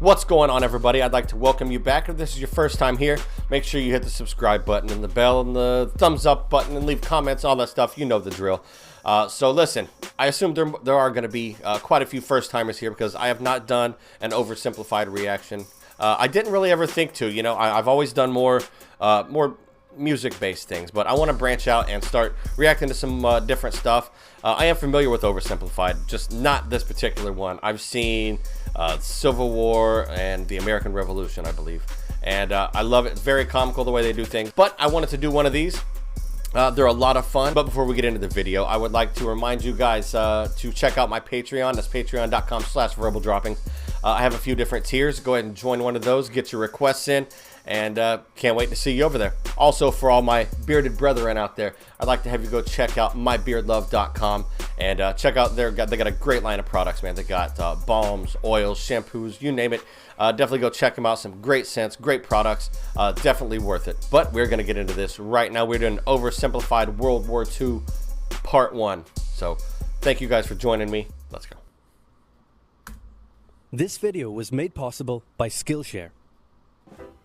What's going on, everybody? I'd like to welcome you back. If this is your first time here, make sure you hit the subscribe button and the bell and the thumbs up button and leave comments, all that stuff. You know the drill. So listen, I assume there are going to be quite a few first timers here because I have not done an oversimplified reaction. I didn't really ever think to, you know, I've always done more music-based things, but I want to branch out and start reacting to some different stuff. I am familiar with Oversimplified, just not this particular one. I've seen Civil War and the American Revolution, I believe, and I love it. It's very comical the way they do things, but I wanted to do one of these. They're a lot of fun, but before we get into the video, I would like to remind you guys to check out my Patreon. That's patreon.com/verbaldropping. I have a few different tiers. Go ahead and join one of those, get your requests in, and can't wait to see you over there. Also, for all my bearded brethren out there, I'd like to have you go check out mybeardlove.com and check out they got a great line of products, man. They got balms, oils, shampoos, you name it. Definitely go check them out. Some great scents, great products, definitely worth it. But we're going to get into this right now. We're doing Oversimplified World War II Part 1. So thank you guys for joining me. Let's go. This video was made possible by Skillshare.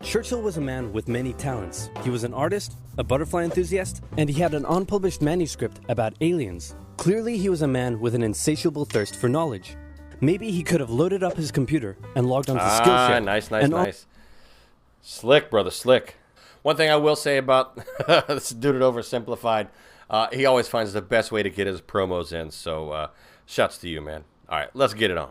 Churchill was a man with many talents. He was an artist, a butterfly enthusiast, and he had an unpublished manuscript about aliens. Clearly, he was a man with an insatiable thirst for knowledge. Maybe he could have loaded up his computer and logged onto Skillshare. Nice. Slick, brother, slick. One thing I will say about this dude at Oversimplified, he always finds the best way to get his promos in, so shouts to you, man. All right, let's get it on.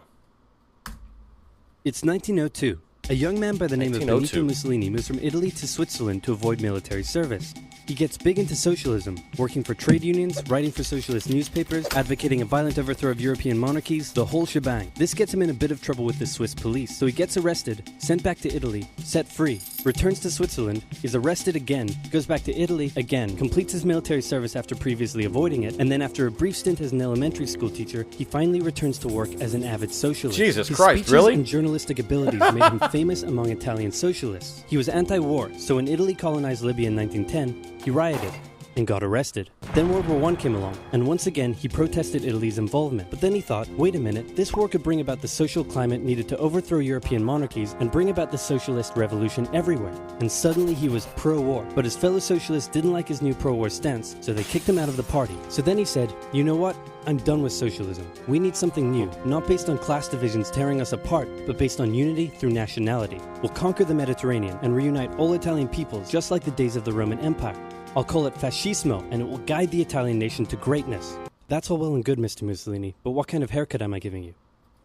It's 1902. A young man by the name of Benito Mussolini moves from Italy to Switzerland to avoid military service. He gets big into socialism, working for trade unions, writing for socialist newspapers, advocating a violent overthrow of European monarchies, the whole shebang. This gets him in a bit of trouble with the Swiss police, so he gets arrested, sent back to Italy, set free, returns to Switzerland, is arrested again, goes back to Italy again, completes his military service after previously avoiding it, and then after a brief stint as an elementary school teacher, he finally returns to work as an avid socialist. Jesus His Christ, speeches really? and journalistic abilities made him famous among Italian socialists. He was anti-war, so when Italy colonized Libya in 1910, he rioted and got arrested. Then World War I came along, and once again he protested Italy's involvement. But then he thought, wait a minute, this war could bring about the social climate needed to overthrow European monarchies and bring about the socialist revolution everywhere. And suddenly he was pro-war. But his fellow socialists didn't like his new pro-war stance, so they kicked him out of the party. So then he said, you know what? I'm done with socialism. We need something new, not based on class divisions tearing us apart, but based on unity through nationality. We'll conquer the Mediterranean and reunite all Italian peoples just like the days of the Roman Empire. I'll call it fascismo, and it will guide the Italian nation to greatness. That's all well and good, Mr. Mussolini, but what kind of haircut am I giving you?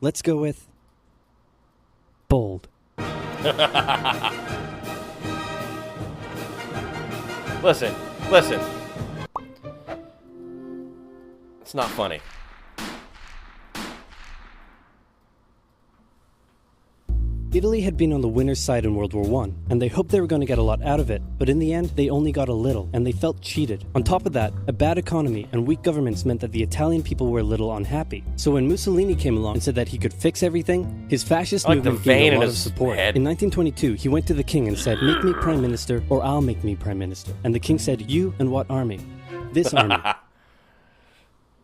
Let's go with... bold. Listen. It's not funny. Italy had been on the winner's side in World War I, and they hoped they were going to get a lot out of it, but in the end, they only got a little, and they felt cheated. On top of that, a bad economy and weak governments meant that the Italian people were a little unhappy. So when Mussolini came along and said that he could fix everything, his fascist movement gained a lot of support. In 1922, he went to the king and said, make me prime minister, or I'll make me prime minister. And the king said, you and what army? This army.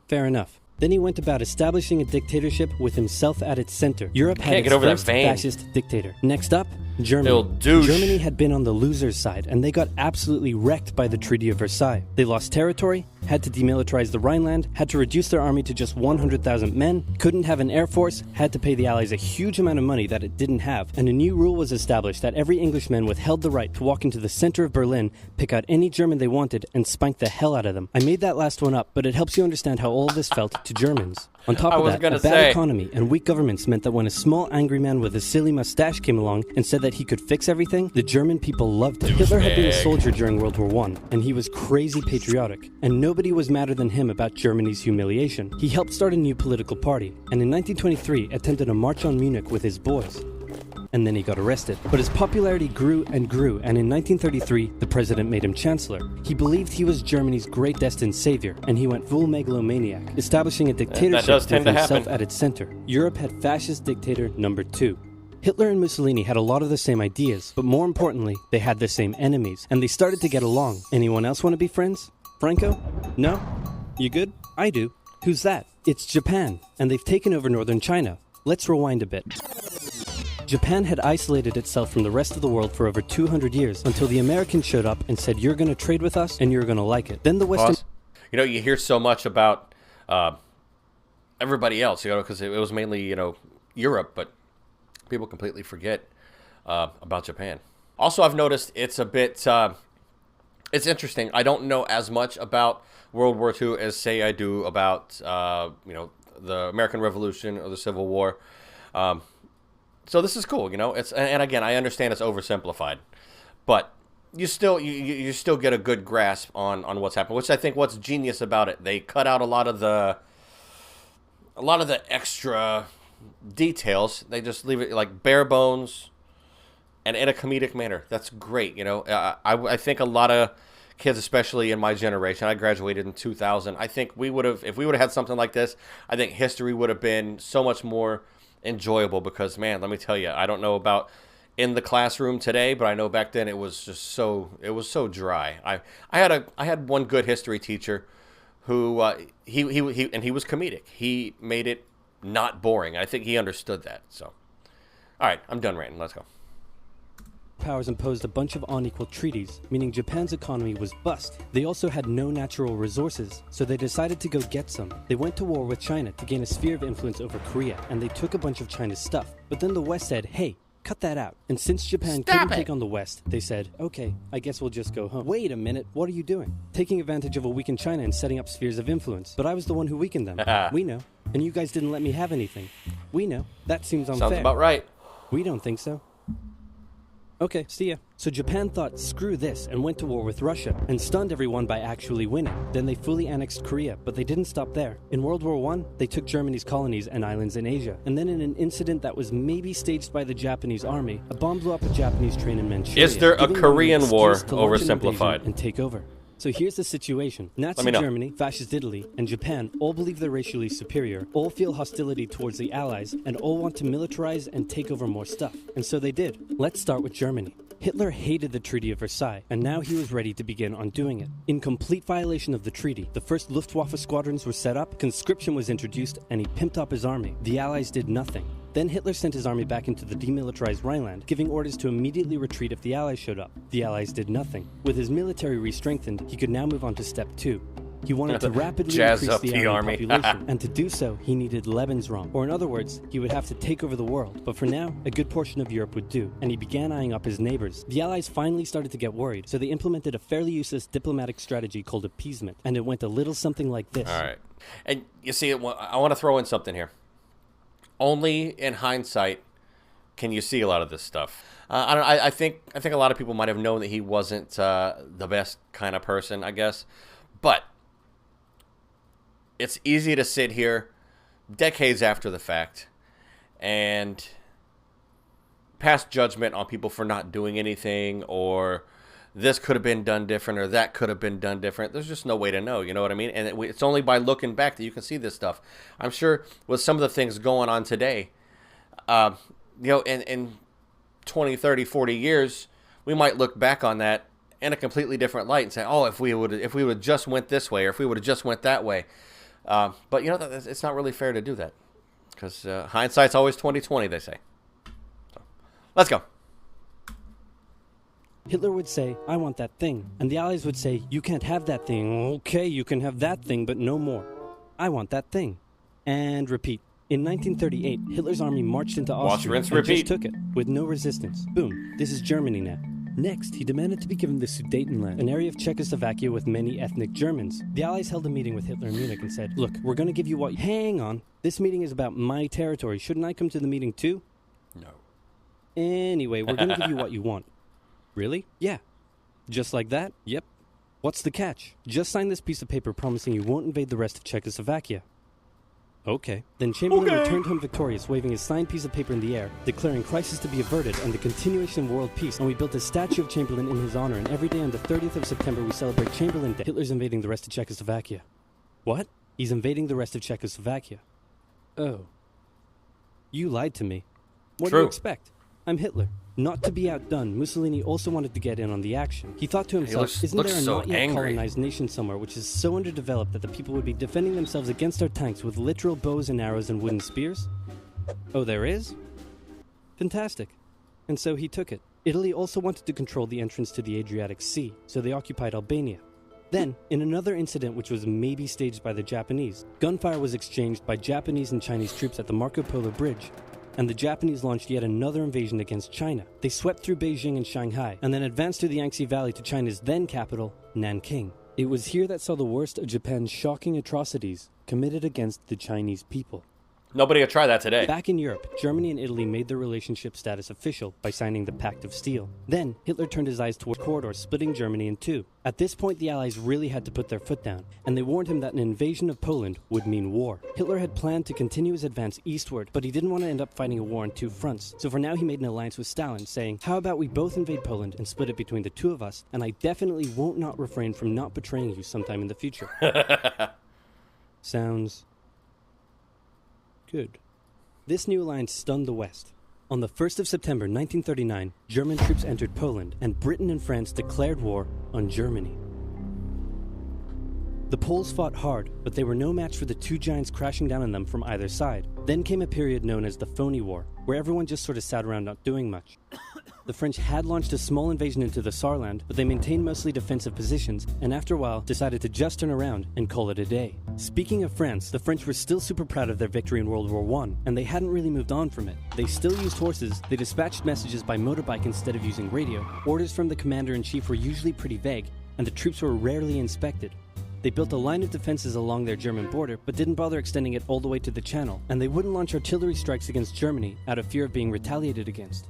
Fair enough. Then he went about establishing a dictatorship with himself at its center. Europe had its first fascist dictator. Next up, Germany. Germany had been on the loser's side, and they got absolutely wrecked by the Treaty of Versailles. They lost territory, had to demilitarize the Rhineland, had to reduce their army to just 100,000 men, couldn't have an air force, had to pay the Allies a huge amount of money that it didn't have, and a new rule was established that every Englishman withheld the right to walk into the center of Berlin, pick out any German they wanted, and spank the hell out of them. I made that last one up, but it helps you understand how all of this felt to Germans. On top of that, a bad economy and weak governments meant that when a small angry man with a silly mustache came along and said that he could fix everything, the German people loved him. Hitler had been a soldier during World War I, and he was crazy patriotic, and nobody was madder than him about Germany's humiliation. He helped start a new political party, and in 1923 attended a march on Munich with his boys. And then he got arrested. But his popularity grew and grew, and in 1933, the president made him chancellor. He believed he was Germany's great destined savior, and he went full megalomaniac, establishing a dictatorship with himself at its center. Europe had fascist dictator number 2. Hitler and Mussolini had a lot of the same ideas, but more importantly, they had the same enemies, and they started to get along. Anyone else want to be friends? Franco? No? You good? I do. Who's that? It's Japan, and they've taken over northern China. Let's rewind a bit. Japan had isolated itself from the rest of the world for over 200 years until the Americans showed up and said, you're going to trade with us and you're going to like it. Then the Western... You know, you hear so much about everybody else, you know, because it was mainly, you know, Europe, but people completely forget about Japan. Also, I've noticed it's a bit... it's interesting. I don't know as much about World War II as, say, I do about, you know, the American Revolution or the Civil War. So this is cool, you know. And again, I understand it's oversimplified, but you still get a good grasp on what's happened, which I think what's genius about it. They cut out a lot of the extra details. They just leave it like bare bones and in a comedic manner. That's great, you know. I think a lot of kids, especially in my generation, I graduated in 2000. I think if we would have had something like this, I think history would have been so much more enjoyable because, man, let me tell you, I don't know about in the classroom today, but I know back then it was just so dry. I had one good history teacher who he was comedic. He made it not boring. I think he understood that. So, all right, I'm done ranting. Let's go. Powers imposed a bunch of unequal treaties, meaning Japan's economy was bust. They also had no natural resources, so they decided to go get some. They went to war with China to gain a sphere of influence over Korea, and they took a bunch of China's stuff. But then the West said, hey, cut that out. And since Japan couldn't take on the West, they said, okay, I guess we'll just go home. Wait a minute, what are you doing? Taking advantage of a weakened China and setting up spheres of influence. But I was the one who weakened them. We know. And you guys didn't let me have anything. We know. That seems unfair. Sounds about right. We don't think so. Okay, see ya. So Japan thought, screw this, and went to war with Russia, and stunned everyone by actually winning. Then they fully annexed Korea, but they didn't stop there. In World War I, they took Germany's colonies and islands in Asia. And then in an incident that was maybe staged by the Japanese army, a bomb blew up a Japanese train in Manchuria. Is there a Korean War oversimplified? And take over. So here's the situation. Nazi Germany, Fascist Italy, and Japan all believe they're racially superior, all feel hostility towards the Allies, and all want to militarize and take over more stuff. And so they did. Let's start with Germany. Hitler hated the Treaty of Versailles, and now he was ready to begin undoing it. In complete violation of the treaty, the first Luftwaffe squadrons were set up, conscription was introduced, and he pimped up his army. The Allies did nothing. Then Hitler sent his army back into the demilitarized Rhineland, giving orders to immediately retreat if the Allies showed up. The Allies did nothing. With his military re-strengthened, he could now move on to step 2. He wanted to rapidly increase the army population, and to do so, he needed Lebensraum, or in other words, he would have to take over the world. But for now, a good portion of Europe would do, and he began eyeing up his neighbors. The Allies finally started to get worried, so they implemented a fairly useless diplomatic strategy called appeasement, and it went a little something like this. All right. And you see, I want to throw in something here. Only in hindsight can you see a lot of this stuff. I think a lot of people might have known that he wasn't the best kind of person, I guess. But it's easy to sit here decades after the fact and pass judgment on people for not doing anything, or this could have been done different, or that could have been done different. There's just no way to know, you know what I mean? And it's only by looking back that you can see this stuff. I'm sure with some of the things going on today, you know, in 20, 30, 40 years, we might look back on that in a completely different light and say, oh, if we would have just went this way, or if we would have just went that way. But, you know, it's not really fair to do that, because hindsight's always 20/20, they say. So, let's go. Hitler would say, I want that thing. And the Allies would say, you can't have that thing. Okay, you can have that thing, but no more. I want that thing. And repeat. In 1938, Hitler's army marched into Austria and just took it, with no resistance. Boom, this is Germany now. Next, he demanded to be given the Sudetenland, an area of Czechoslovakia with many ethnic Germans. The Allies held a meeting with Hitler in Munich and said, look, we're going to give you what... Hang on, this meeting is about my territory. Shouldn't I come to the meeting too? No. Anyway, we're going to give you what you want. Really? Yeah. Just like that? Yep. What's the catch? Just sign this piece of paper promising you won't invade the rest of Czechoslovakia. Okay. Then Chamberlain returned home victorious, waving his signed piece of paper in the air, declaring crisis to be averted and the continuation of world peace, and we built a statue of Chamberlain in his honor, and every day on the 30th of September we celebrate Chamberlain Day. Hitler's invading the rest of Czechoslovakia. What? He's invading the rest of Czechoslovakia. Oh. You lied to me. What do you expect? I'm Hitler. Not to be outdone, Mussolini also wanted to get in on the action. He thought to himself, isn't there a not yet colonized nation somewhere which is so underdeveloped that the people would be defending themselves against our tanks with literal bows and arrows and wooden spears? Oh, there is? Fantastic. And so he took it. Italy also wanted to control the entrance to the Adriatic Sea, so they occupied Albania. Then, in another incident which was maybe staged by the Japanese, gunfire was exchanged by Japanese and Chinese troops at the Marco Polo Bridge, and the Japanese launched yet another invasion against China. They swept through Beijing and Shanghai, and then advanced through the Yangtze Valley to China's then capital, Nanking. It was here that saw the worst of Japan's shocking atrocities committed against the Chinese people. Nobody would try that today. Back in Europe, Germany and Italy made their relationship status official by signing the Pact of Steel. Then, Hitler turned his eyes toward corridors splitting Germany in two. At this point, the Allies really had to put their foot down, and they warned him that an invasion of Poland would mean war. Hitler had planned to continue his advance eastward, but he didn't want to end up fighting a war on two fronts. So for now, he made an alliance with Stalin, saying, "How about we both invade Poland and split it between the two of us, and I definitely won't not refrain from not betraying you sometime in the future." Sounds good. This new alliance stunned the West. On the 1st of September 1939, German troops entered Poland, and Britain and France declared war on Germany. The Poles fought hard, but they were no match for the two giants crashing down on them from either side. Then came a period known as the Phony War, where everyone just sort of sat around not doing much. The French had launched a small invasion into the Saarland, but they maintained mostly defensive positions, and after a while decided to just turn around and call it a day. Speaking of France, the French were still super proud of their victory in World War I, and they hadn't really moved on from it. They still used horses, they dispatched messages by motorbike instead of using radio, orders from the commander-in-chief were usually pretty vague, and the troops were rarely inspected. They built a line of defenses along their German border, but didn't bother extending it all the way to the Channel, and they wouldn't launch artillery strikes against Germany out of fear of being retaliated against.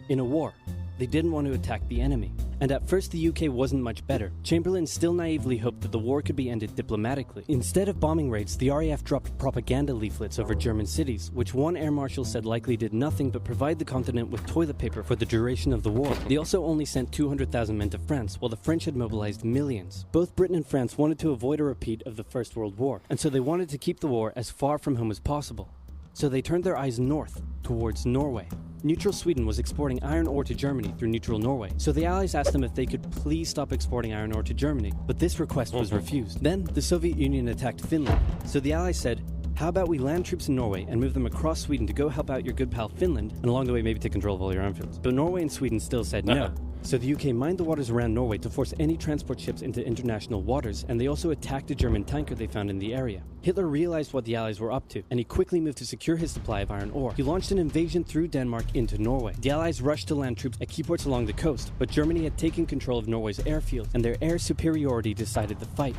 In a war, they didn't want to attack the enemy. And at first the UK wasn't much better. Chamberlain still naively hoped that the war could be ended diplomatically. Instead of bombing raids, the RAF dropped propaganda leaflets over German cities, which one air marshal said likely did nothing but provide the continent with toilet paper for the duration of the war. They also only sent 200,000 men to France, while the French had mobilized millions. Both Britain and France wanted to avoid a repeat of the First World War, and so they wanted to keep the war as far from home as possible. So they turned their eyes north, towards Norway. Neutral Sweden was exporting iron ore to Germany through neutral Norway, so the Allies asked them if they could please stop exporting iron ore to Germany, but this request was refused. Then, the Soviet Union attacked Finland, so the Allies said, "How about we land troops in Norway and move them across Sweden to go help out your good pal Finland, and along the way maybe take control of all your armed fields?" But Norway and Sweden still said no. So the UK mined the waters around Norway to force any transport ships into international waters, and they also attacked a German tanker they found in the area. Hitler realized what the Allies were up to, and he quickly moved to secure his supply of iron ore. He launched an invasion through Denmark into Norway. The Allies rushed to land troops at key ports along the coast, but Germany had taken control of Norway's airfield, and their air superiority decided the fight.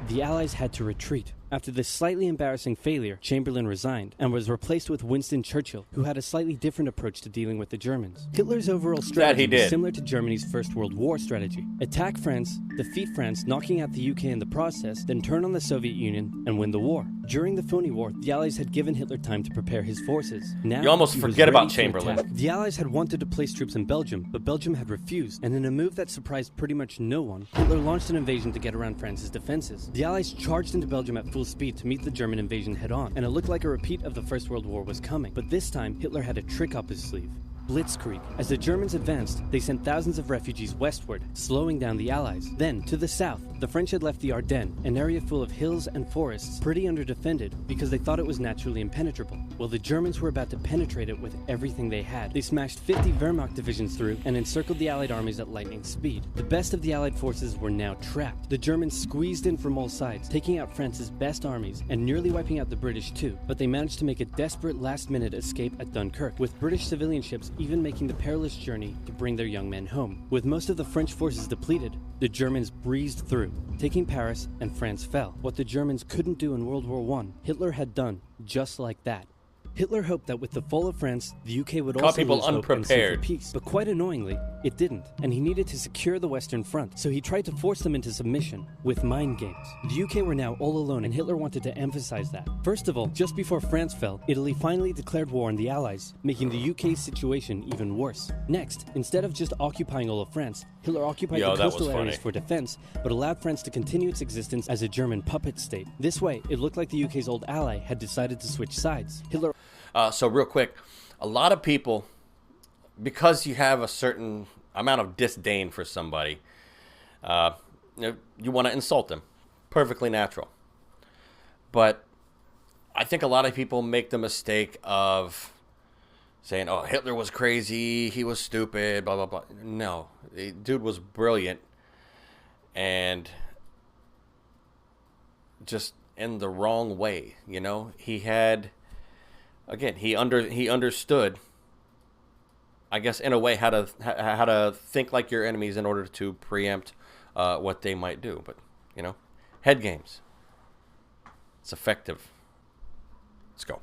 The Allies had to retreat. After this slightly embarrassing failure, Chamberlain resigned and was replaced with Winston Churchill, who had a slightly different approach to dealing with the Germans. Hitler's overall strategy was similar to Germany's First World War strategy. Attack France, defeat France, knocking out the UK in the process, then turn on the Soviet Union and win the war. During the Phony War, the Allies had given Hitler time to prepare his forces. Now, you almost forget about Chamberlain. The Allies had wanted to place troops in Belgium, but Belgium had refused, and in a move that surprised pretty much no one, Hitler launched an invasion to get around France's defenses. The Allies charged into Belgium at full speed to meet the German invasion head-on, and it looked like a repeat of the First World War was coming. But this time, Hitler had a trick up his sleeve. Blitzkrieg. As the Germans advanced, they sent thousands of refugees westward, slowing down the Allies. Then, to the south, the French had left the Ardennes, an area full of hills and forests, pretty underdefended because they thought it was naturally impenetrable. Well, the Germans were about to penetrate it with everything they had. They smashed 50 Wehrmacht divisions through and encircled the Allied armies at lightning speed. The best of the Allied forces were now trapped. The Germans squeezed in from all sides, taking out France's best armies and nearly wiping out the British too, but they managed to make a desperate last-minute escape at Dunkirk, with British civilian ships even making the perilous journey to bring their young men home. With most of the French forces depleted, the Germans breezed through, taking Paris, and France fell. What the Germans couldn't do in World War I, Hitler had done just like that. Hitler hoped that with the fall of France, the UK would also lose hope and sue for peace. But quite annoyingly, it didn't, and he needed to secure the Western Front, so he tried to force them into submission with mind games. The UK were now all alone, and Hitler wanted to emphasize that. First of all, just before France fell, Italy finally declared war on the Allies, making the UK's situation even worse. Next, instead of just occupying all of France, Hitler occupied the coastal areas for defense, but allowed France to continue its existence as a German puppet state. This way, it looked like the UK's old ally had decided to switch sides. Hitler... So real quick, a lot of people, because you have a certain amount of disdain for somebody, you want to insult them. Perfectly natural. But I think a lot of people make the mistake of saying, "Oh, Hitler was crazy, he was stupid, blah blah blah." No, the dude was brilliant, and just in the wrong way. You know, he had, again, he understood, I guess, in a way, how to think like your enemies in order to preempt what they might do. But you know, head games. It's effective. Let's go.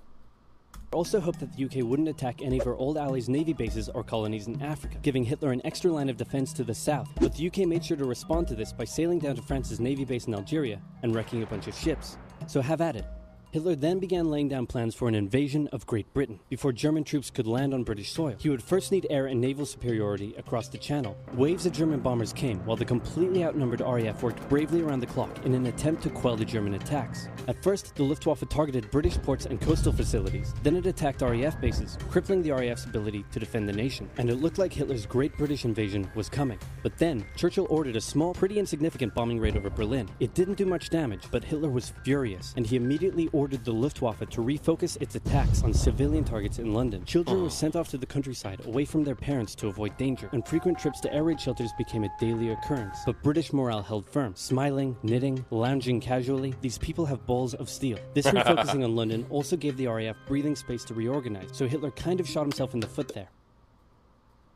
Also hoped that the UK wouldn't attack any of her old allies' navy bases or colonies in Africa, giving Hitler an extra line of defense to the south. But the UK made sure to respond to this by sailing down to France's navy base in Algeria and wrecking a bunch of ships. So have at it. Hitler then began laying down plans for an invasion of Great Britain. Before German troops could land on British soil, he would first need air and naval superiority across the Channel. Waves of German bombers came, while the completely outnumbered RAF worked bravely around the clock in an attempt to quell the German attacks. At first, the Luftwaffe targeted British ports and coastal facilities. Then it attacked RAF bases, crippling the RAF's ability to defend the nation. And it looked like Hitler's Great British Invasion was coming. But then, Churchill ordered a small, pretty insignificant bombing raid over Berlin. It didn't do much damage, but Hitler was furious, and he immediately ordered the Luftwaffe to refocus its attacks on civilian targets in London. Children were sent off to the countryside, away from their parents to avoid danger, and frequent trips to air raid shelters became a daily occurrence. But British morale held firm. Smiling, knitting, lounging casually, these people have balls of steel. This refocusing on London also gave the RAF breathing space to reorganize, so Hitler kind of shot himself in the foot there.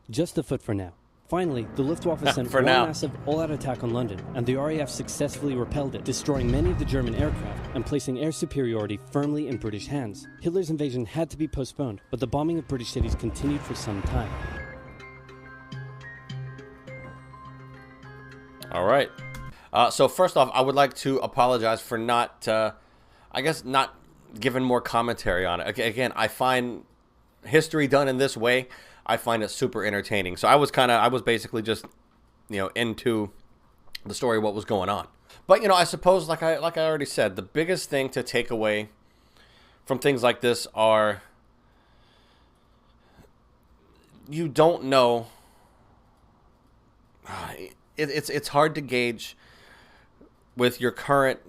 Just the foot for now. Finally, the Luftwaffe sent one massive all-out attack on London, and the RAF successfully repelled it, destroying many of the German aircraft and placing air superiority firmly in British hands. Hitler's invasion had to be postponed, but the bombing of British cities continued for some time. All right. So first off, I would like to apologize for not giving more commentary on it. Again, I find history done in this way, I find it super entertaining. So I was basically just, into the story, what was going on. But, I suppose, like I already said, the biggest thing to take away from things like this are, you don't know. It's hard to gauge with your current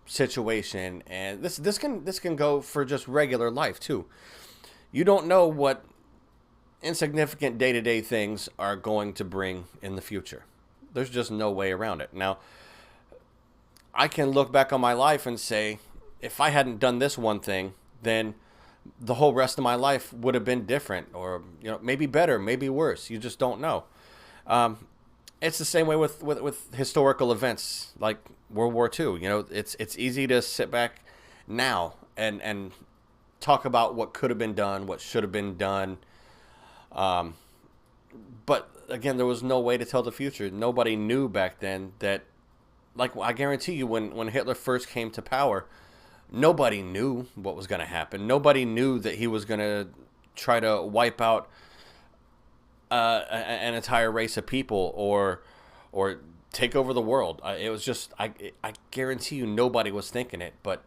situation, and this can go for just regular life too. You don't know what insignificant day-to-day things are going to bring in the future. There's just no way around it. Now, I can look back on my life and say, if I hadn't done this one thing, then the whole rest of my life would have been different, or maybe better, maybe worse. You just don't know. It's the same way with historical events like World War II. It's easy to sit back now and talk about what could have been done, what should have been done. But again, there was no way to tell the future. Nobody knew back then that, like, I guarantee you, when Hitler first came to power, nobody knew what was going to happen. Nobody knew that he was going to try to wipe out an entire race of people or take over the world. It was just, I guarantee you, nobody was thinking it. But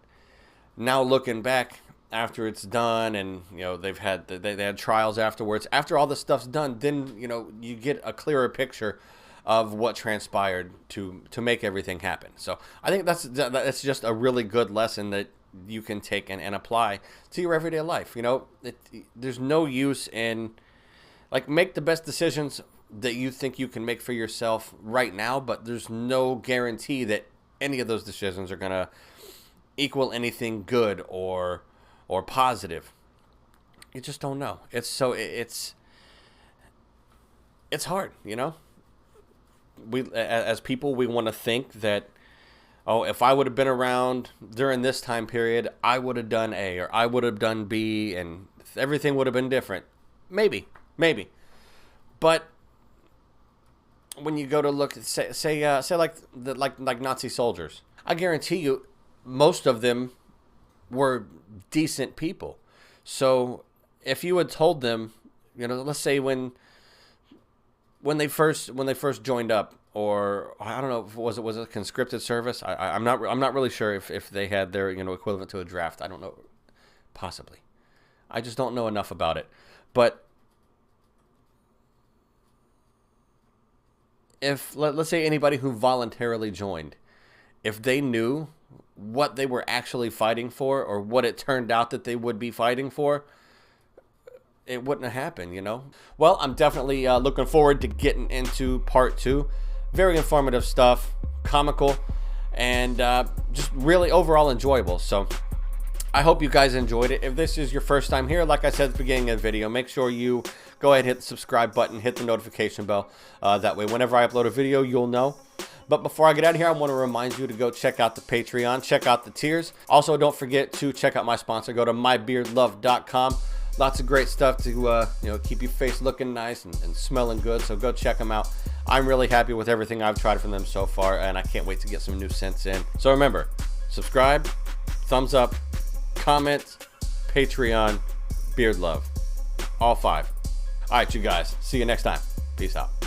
now looking back, after it's done, and they had trials afterwards. After all this stuff's done, then you get a clearer picture of what transpired to make everything happen. So I think that's just a really good lesson that you can take and apply to your everyday life. There's no use in, like, make the best decisions that you think you can make for yourself right now, but there's no guarantee that any of those decisions are gonna equal anything good or positive. You just don't know. It's hard, We, as people, we want to think that, oh, if I would have been around during this time period, I would have done A, or I would have done B, and everything would have been different. Maybe. But when you go to look, say like Nazi soldiers, I guarantee you, most of them were decent people. So if you had told them, let's say when they first joined up, or I don't know, was it conscripted service? I'm not really sure if they had their equivalent to a draft. I don't know, possibly. I just don't know enough about it. But if let's say anybody who voluntarily joined, if they knew what they were actually fighting for, or what it turned out that they would be fighting for, it wouldn't have happened, you know? Well, I'm definitely looking forward to getting into part 2. Very informative stuff, comical, and just really overall enjoyable. So I hope you guys enjoyed it. If this is your first time here, like I said at the beginning of the video, make sure you go ahead and hit the subscribe button, hit the notification bell. That way, whenever I upload a video, you'll know. But before I get out of here, I want to remind you to go check out the Patreon, check out the tiers. Also, don't forget to check out my sponsor. Go to mybeardlove.com. Lots of great stuff to keep your face looking nice and smelling good. So go check them out. I'm really happy with everything I've tried from them so far, and I can't wait to get some new scents in. So remember, subscribe, thumbs up, comment, Patreon, Beard Love. All 5. All right, you guys. See you next time. Peace out.